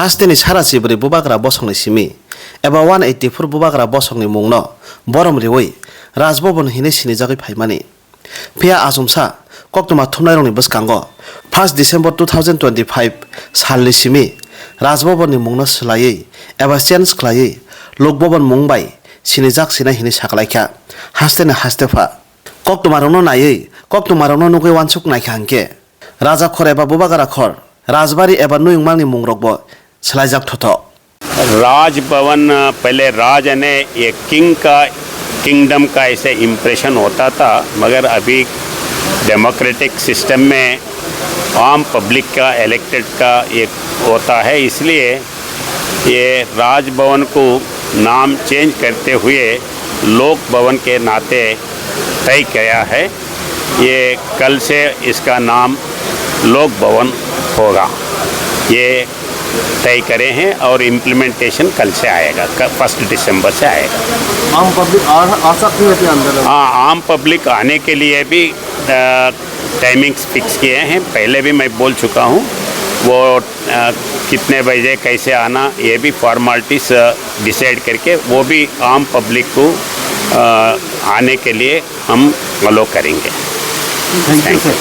हास्तेनि सारा चिब्रि बुबाग्रा बसंनि सिमी एबा 184 बुबाग्रा बसंनि मुंनो बरम रिवै राजभवन हिने सिनिजागै फाइमानि फिया आसमसा कक्टमा थुमनायरंनि बसकांगो 1 डिसेम्बर 2025 सालनि सिमी राजभवननि मुंनो सोलायै एबा चेन्ज खालायै लोकभवन मुंबाय सिनिजाग सिना हिने साखलायखा हास्तेनि हास्तेफा कक्टमारंनो नायै कक्टमारंनो नुगै वानसुक नायखा हांके राजा खर एबा बुबाग्रा खर राजबाड़ी एबा नुयंगमांनि मुंरकबो सोलायजाक थथो राजभवन पहले राज ने एक किंगडम का ऐसे इम्प्रेशन होता था, मगर अभी डेमोक्रेटिक सिस्टम में आम पब्लिक का इलेक्टेड का एक होता है, इसलिए ये राजभवन को नाम चेंज करते हुए लोक भवन के नाते तय किया है। ये कल से इसका नाम लोक भवन होगा, ये तय करे हैं और इम्प्लीमेंटेशन कल से आएगा, 1 दिसंबर से आएगा। आम पब्लिक आ सकती है अंदर? हाँ, आम पब्लिक आने के लिए भी टाइमिंग्स फिक्स किए हैं, पहले भी मैं बोल चुका हूँ। वो कितने बजे कैसे आना ये भी फॉर्मेलिटीज डिसाइड करके वो भी आम पब्लिक को आने के लिए हम अलो करेंगे। Thank you sir.